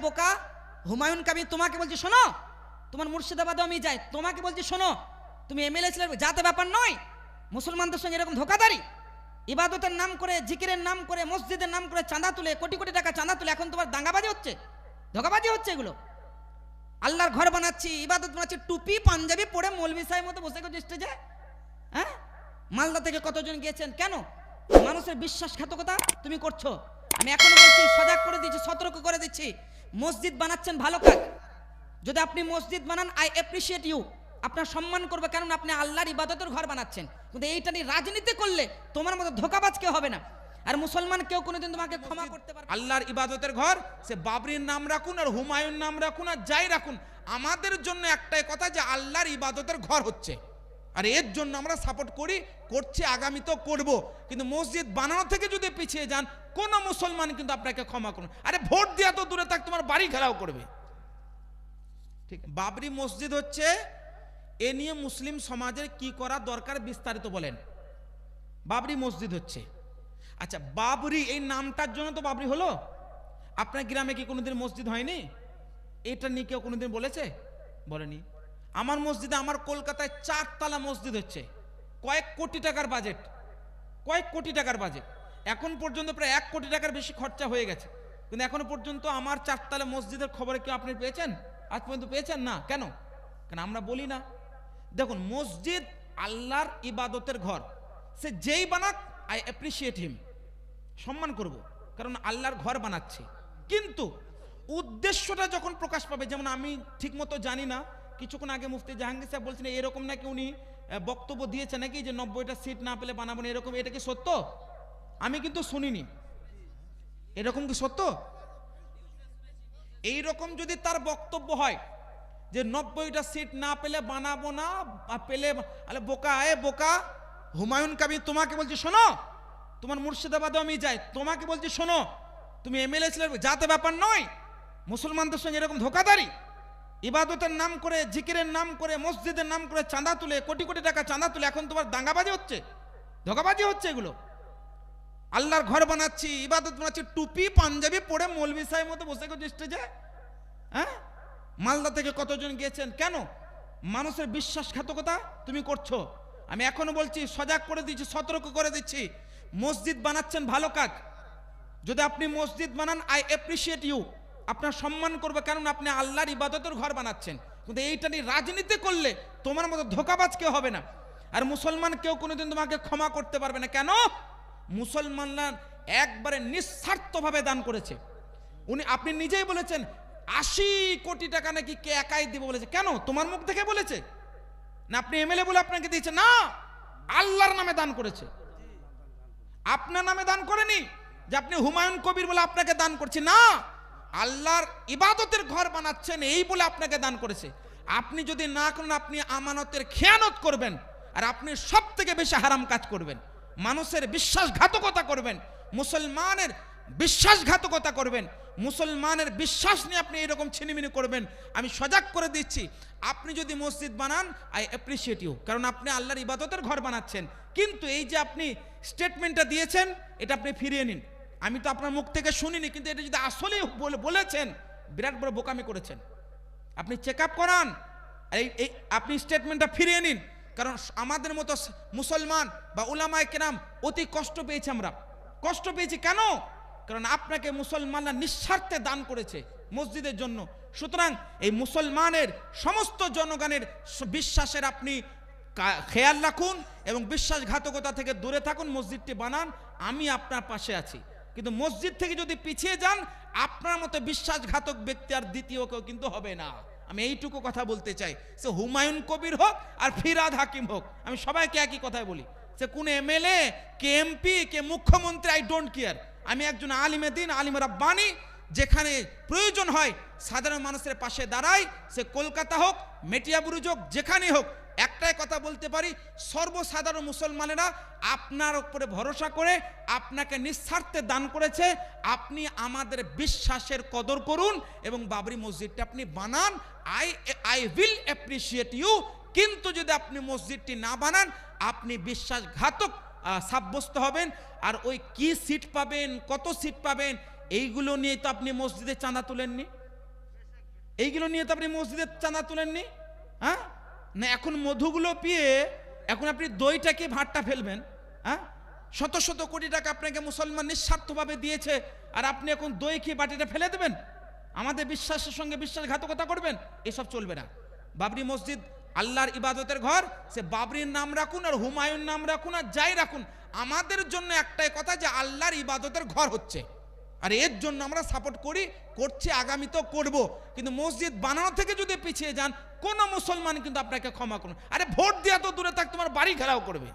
বোকা হুমায়ুন কবির, তোমাকে বলছি শোনো, তোমার মুর্শিদাবাদে আমি যাই, তোমাকে বলছি শোনো, তুমি এমএলএ ছিলে, যাতে ব্যাপার নয়। মুসলমানদের সঙ্গে এরকম ধোকাদারি, ইবাদতের নাম করে, জিকিরের নাম করে, মসজিদের নাম করে চাঁদা তুলে, কোটি কোটি টাকা চাঁদা তুলে এখন তোমার দাঙ্গাবাজি হচ্ছে, ধোকাবাজি হচ্ছে। এগুলো আল্লাহর ঘর বানাচ্ছি, ইবাদত বানাচ্ছি, টুপি পাঞ্জাবি পরে মৌলভী সাহেবের মতো বসে গেছে স্টেজে। হ্যাঁ, মালদা থেকে কতজন গিয়েছেন, কেন? মানুষের বিশ্বাসঘাতকতা তুমি করছো। আমি এখনো বলছি, সজাগ করে দিচ্ছি, সতর্ক করে দিচ্ছি, মসজিদ বানাচ্ছেন ভালো কাজ। যদি আপনি মসজিদ বানান, আই অ্যাপ্রিসিয়েট ইউ, আপনার সম্মান করবে, কারণ আপনি আল্লাহর ইবাদতের ঘর বানাচ্ছেন। কিন্তু এইটা নিয়ে রাজনীতি করলে তোমার মতো ধোকাবাজ কেউ হবে না। আর মুসলমান কেউ কোনোদিন তোমাকে ক্ষমা করতে পারবে। আল্লাহর ইবাদতের ঘর, সে বাবরির নাম রাখুন আর হুমায়ুন নাম রাখুন আর যাই রাখুন, আমাদের জন্য একটাই কথা যে আল্লাহর ইবাদতের ঘর হচ্ছে, আর এর জন্য আমরা সাপোর্ট করছি, আগামীতেও করব। কিন্তু মসজিদ বানানো থেকে যদি পিছিয়ে যান, কোন মুসলমান কিন্তু আপনাকে ক্ষমা করুন। আরে ভোট দেওয়া তো দূরে থাক, তোমার বাড়ি ঘেরাও করবে। ঠিক, বাবরি মসজিদ হচ্ছে, এ নিয়ে মুসলিম সমাজের কি করা দরকার বিস্তারিত বলেন। বাবরি মসজিদ হচ্ছে, আচ্ছা বাবরি এই নামটার জন্য তো বাবরি হলো। আপনার গ্রামে কি কোনোদিন মসজিদ হয়নি? এটা নিয়ে কেউ কোনোদিন বলেছে? বলেনি। আমার মসজিদে, আমার কলকাতায় 4 তলা মসজিদ হচ্ছে, কয়েক কোটি টাকার বাজেট, কয়েক কোটি টাকার বাজেট। এখন পর্যন্ত প্রায় 1 কোটি টাকার বেশি খরচা হয়ে গেছে, কিন্তু এখনো পর্যন্ত আমার 4 তলা মসজিদের খবরে কেউ আপনি পেয়েছেন? আজ পর্যন্ত পেয়েছেন না। কেন? কারণ আমরা বলি না। দেখুন, মসজিদ আল্লাহর ইবাদতের ঘর, সে যেই বানাক আই অ্যাপ্রিসিয়েট হিম, সম্মান করব, কারণ আল্লাহর ঘর বানাচ্ছে। কিন্তু উদ্দেশ্যটা যখন প্রকাশ পাবে, যেমন আমি ঠিকমতো জানি না, কিছুক্ষণ আগে মুফতি জাহাঙ্গীর সাহেব বলছেন এরকম নাকি উনি বক্তব্য দিয়েছে নাকি যে 90টা সিট না পেলে বানাবো না, এরকম। এটা কি সত্য? আমি কিন্তু শুনিনি। এরকম কি সত্য? এইরকম যদি তার বক্তব্য হয় যে 90টা সিট না পেলে বানাবো না, পেলে আরে বোকা, বোকা হুমায়ুন কবির, তোমাকে বলছি শোনো, তোমার মুর্শিদাবাদে আমি যাই, তোমাকে বলছি শোনো, তুমি এমএলএ ছিলে, যাতে ব্যাপার নয়। মুসলমানদের সঙ্গে এরকম ধোকাদারি, ইবাদতের নাম করে, জিকিরের নাম করে, মসজিদের নাম করে চাঁদা তুলে, কোটি কোটি টাকা চাঁদা তুলে এখন তোমার দাঙ্গাবাজি হচ্ছে, ধোকাবাজি হচ্ছে। এগুলো আল্লাহর ঘর বানাচ্ছি, ইবাদত বানাচ্ছি, টুপি পাঞ্জাবি পরে মৌলভী সাহেবের মতো বসে গেছে স্টেজে। হ্যাঁ, মালদা থেকে কতজন গিয়েছেন, কেন? মানুষের বিশ্বাসঘাতকতা তুমি করছো। আমি এখনো বলছি, সজাগ করে দিচ্ছি, সতর্ক করে দিচ্ছি, মসজিদ বানাচ্ছেন ভালো কাজ। যদি আপনি মসজিদ বানান, আই অ্যাপ্রিসিয়েট ইউ, আপনার সম্মান করবে, কারণ আপনি আল্লাহর ইবাদতের ঘর বানাচ্ছেন। কিন্তু এইটা নিয়ে রাজনীতি করলে তোমার মতো ধোকাবাজ কেউ হবে না। আর মুসলমান কেউ কোনোদিন তোমাকে ক্ষমা করতে পারবে না। কেন? মুসলমানরা একবারে নিঃস্বার্থভাবে দান করেছে। আপনি নিজেই বলেছেন 80 কোটি টাকা নাকি কে একাই দিব বলেছে। কেন? তোমার মুখ থেকে বলেছে না? আপনি এমএলএ বলে আপনাকে দিয়েছে? না, আল্লাহর নামে দান করেছে, আপনার নামে দান করেনি যে আপনি হুমায়ুন কবির বলে আপনাকে দান করছি। না, আল্লাহর ইবাদতের ঘর বানাচ্ছেন এই বলে আপনাকে দান করেছে। আপনি যদি না করেন, আপনি আমানতের খেয়ানত করবেন, আর আপনি সব থেকে বেশি হারাম কাজ করবেন, মানুষের বিশ্বাসঘাতকতা করবেন, মুসলমানের বিশ্বাসঘাতকতা করবেন, মুসলমানের বিশ্বাস নিয়ে আপনি এরকম ছিনিমিনি করবেন। আমি সজাগ করে দিচ্ছি, আপনি যদি মসজিদ বানান, আই অ্যাপ্রিসিয়েট ইউ, কারণ আপনি আল্লাহর ইবাদতের ঘর বানাচ্ছেন। কিন্তু এই যে আপনি স্টেটমেন্টটা দিয়েছেন, এটা আপনি ফিরিয়ে নিন। আমি তো আপনার মুখ থেকে শুনিনি, কিন্তু এটা যদি আসলেই বলেছেন, বিরাট বড় বোকামি করেছেন। আপনি চেক আপ করান, এই আপনি স্টেটমেন্টটা ফিরিয়ে নিন, কারণ আমাদের মতো মুসলমান বা উলামায়ে কেরাম অতি কষ্ট পেয়েছি। আমরা কষ্ট পেয়েছি কেন? কারণ আপনাকে মুসলমানরা নিঃস্বার্থে দান করেছে মসজিদের জন্য। সুতরাং এই মুসলমানের সমস্ত জনগণের বিশ্বাসের আপনি খেয়াল রাখুন এবং বিশ্বাসঘাতকতা থেকে দূরে থাকুন, মসজিদটি বানান, আমি আপনার পাশে আছি। কিন্তু মসজিদ থেকে যদি পিছিয়ে যান, আপনার মতো বিশ্বাসঘাতক ব্যক্তি আর দ্বিতীয় কেউ কিন্তু হবে না। আমি এইটুকু কথা বলতে চাই। সে হুমায়ুন কবির হোক আর ফিরহাদ হাকিম হোক, আমি সবাইকে একই কথাই বলি। সে কোন এমএলএ, কে এমপি, কে মুখ্যমন্ত্রী, আই ডোন্ট কেয়ার। আমি একজন আলিমে দিন, আলিম রাব্বানি, যেখানে প্রয়োজন হয় সাধারণ মানুষের পাশে দাঁড়াই। সে কলকাতা হোক, মেটিয়াবুরুজ হোক, যেখানে হোক, একটাই কথা বলতে পারি, সর্বসাধারণ মুসলমানেরা আপনার উপরে ভরসা করে আপনাকে নিঃস্বার্থে দান করেছে। আপনি আমাদের বিশ্বাসের কদর করুন এবং বাবরি মসজিদটা আপনি বানান, আই উইল অ্যাপ্রিসিয়েট ইউ। কিন্তু যদি আপনি মসজিদটি না বানান, আপনি বিশ্বাসঘাতক সাব্যস্ত হবেন। আর ওই কি সিট পাবেন, কত সিট পাবেন, এইগুলো নিয়ে তো আপনি মসজিদে চাঁদা তুলেননি। এইগুলো নিয়ে তো আপনি মসজিদের চাঁদা তুলেননি, হ্যাঁ? না এখন মধুগুলো পিয়ে এখন আপনি দইটাকে ভাতটা ফেলবেন, হ্যাঁ? শত শত কোটি টাকা আপনাকে মুসলমান নিঃস্বার্থভাবে দিয়েছে, আর আপনি এখন দই খেয়ে বাটিটা ফেলে দেবেন, আমাদের বিশ্বাসের সঙ্গে বিশ্বাসঘাতকতা করবেন? এসব চলবে না। বাবরি মসজিদ আল্লাহর ইবাদতের ঘর, সে বাবরির নাম রাখুন আর হুমায়ুন নাম রাখুন আর যাই রাখুন, আমাদের জন্য একটাই কথা যে আল্লাহর ইবাদতের ঘর হচ্ছে, আর এর জন্য আমরা সাপোর্ট করছি, আগামীতেও করব। কিন্তু মসজিদ বানানো থেকে যদি পিছিয়ে যান, কোনো মুসলমান কিন্তু আপনাকে ক্ষমা করুন। আরে ভোট দেওয়া তো দূরে থাক, তোমার বাড়ি ঘেরাও করবে।